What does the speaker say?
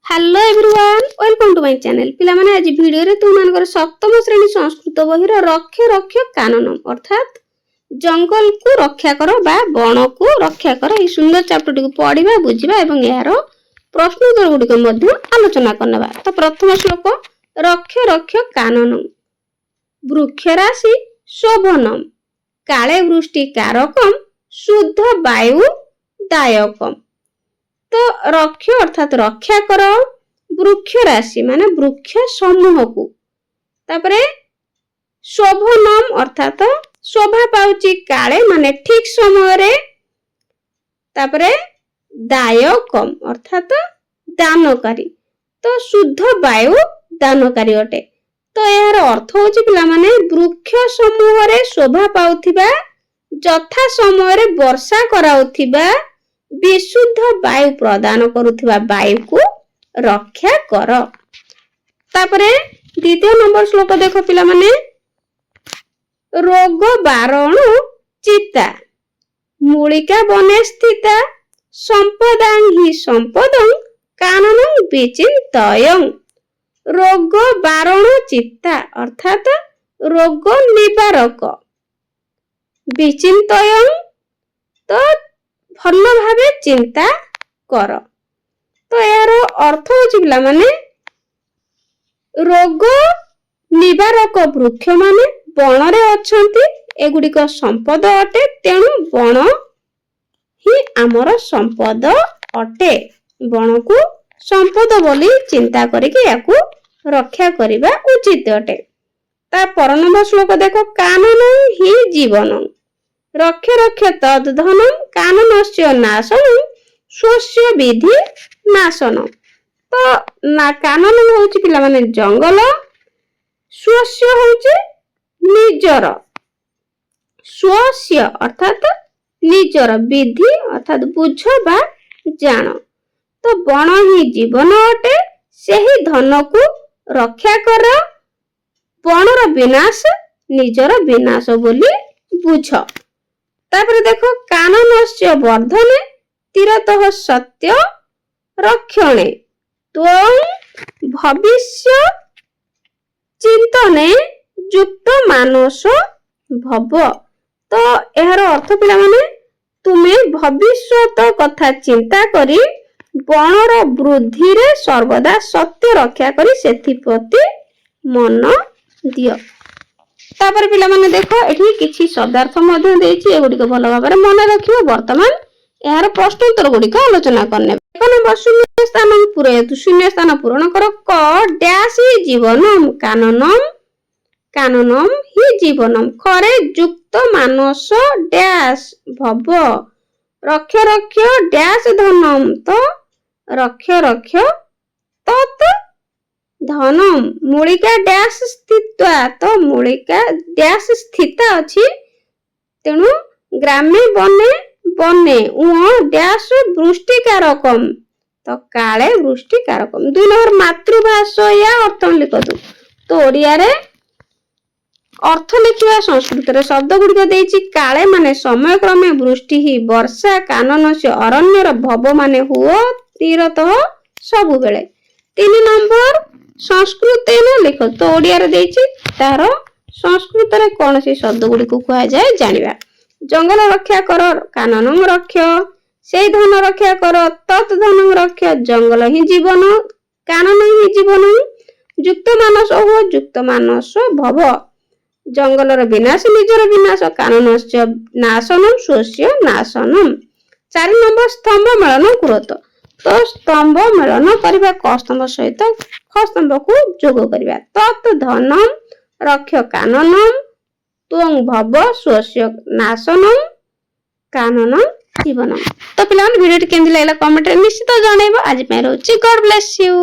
Hello everyone welcome to my channel पिला माने आज वीडियो रे तुम मानकर सप्तम श्रेणी संस्कृत बहिर रक्ष रक्ष कानन अर्थात जंगल को रक्षा करो बा वन को रक्षा करो ई सुंदर चैप्टर टी को पढ़िबा बुझिबा एवं यार प्रश्न उत्तर गुडी को मध्य आलोचना करनबा। तो प्रथम श्लोक रक्ष रक्ष कानन वृक्ष राशि शोभनम काले वृष्टि कारकम शुद्ध वायु दायकम। तो रक्ष अर्थात रक्षा कर वृक्ष राशि माने वृक्ष समूह को तापरे शोभनम अर्थात शोभा पाउची काले माने ठीक समय रे तापरे दायकम अर्थात दानकारी तो शुद्ध वायु दानकारी अटे। तो यार अर्थ होची पिला माने वृक्ष समूह रे शोभा पाउथिबा जथा समय रे वर्षा कराउथिबा विशुद्ध वायु प्रदान करुथिबा वायु को रक्षा कर। तापरे द्वितीय नंबर श्लोक देखो पिला माने रोग बारणु चिता मूलिका बने स्थिता संपदां हि संपदं काननं विचिन्तयं। रोग बारणु चिता अर्थात रोग निवारक विचिन्तयं तो भल भावे चिंता कर। तो यार अर्थ होची पिला माने रोग निवारक वृक्ष माने वन रे अछंती एगुडिक संपद अटे तेणु वन ही आमर संपद अटे वन को संपद बोली चिंता करके याकू रक्षा करिबा उचित अटे। ता पर नंबर श्लोक देखो काननं हि जीवनं रक्ष रक्ष तद्धनम काननस्य नाशनम स्वस्य विधि नाशनम। तो ना कानन होची पिला माने जंगल स्वस्य होची निजर स्वस्य अर्थात निजर विधि अर्थात बुझ बा जान। तो वन ही जीवन अटे सेही धन को रक्षा कर वनर विनाश निजर विनाश बोली बुझ। तापर देखो काननस्य वर्धने तीरतः सत्य रक्षणे त्वं भविष्य चिंतने युक्त मानस भव। तो एहार अर्थ पिला माने तुमे भविष्यत कथा चिंता करी वनर वृद्धि रे सर्वदा सत्य रक्षा करी सेथि प्रति मन दियो। तापर पिला माने देखो एठी किछि शब्दार्थ मध्य देछि एगुडी को भलो भाबरे मन रखियो। वर्तमान एहार प्रश्न उत्तर गुडी को आलोचना करने। एक नंबर शून्य स्थान पूरयतु शून्य स्थान पूर्ण करो क डैश हि जीवनम काननम काननम हि जीवनम खरे युक्त मानस डैश भव रक्ष रक्ष डैश धनम तो रक्ष रक्ष तत् धनम मूलिका डैश स्थित्वा तो मूलिका डैश स्थिता अछि तेणु ग्रामे बने बने उ डैश वृष्टिकारकम तो काले वृष्टिकारकम। 2 नंबर मातृभाषा या अर्थ लिखतु। तो ओडिया रे अर्थ लिखिबा संस्कृत रे शब्द गुडी देछि काले माने समय क्रमे वृष्टि ही वर्षा कानन से अरण्यर भव माने हुओ तीरतः सब बेले। 3 नंबर संस्कृत न लिख। तो ओडिया रे देछि तार संस्कृत रे कोन से शब्द गुडी को कहा जाय जानिबा। जंगल रक्षा कर काननं रक्ष से धन रक्षा कर तत् धनं रक्ष जंगल ही जीवन कानन ही जीवन युक्त मानस हो युक्त मानस भव जंगलर विनाश निजर विनाश काननस्य नाशनम स्वस्य नाशनम। 4 नंबर स्तंभ मेलन कुरत। तो स्तंभ मेलन करबा क स्तंभ सहित ख स्तंभ को जोग करबा तत् धनम रक्ष काननम त्वं भव स्वस्य नाशनम काननम जीवनम। तो पिलान वीडियो केमति लागला कमेंट रे निश्चित जणाइबो। आज पे रहउची गॉड ब्लेस यू।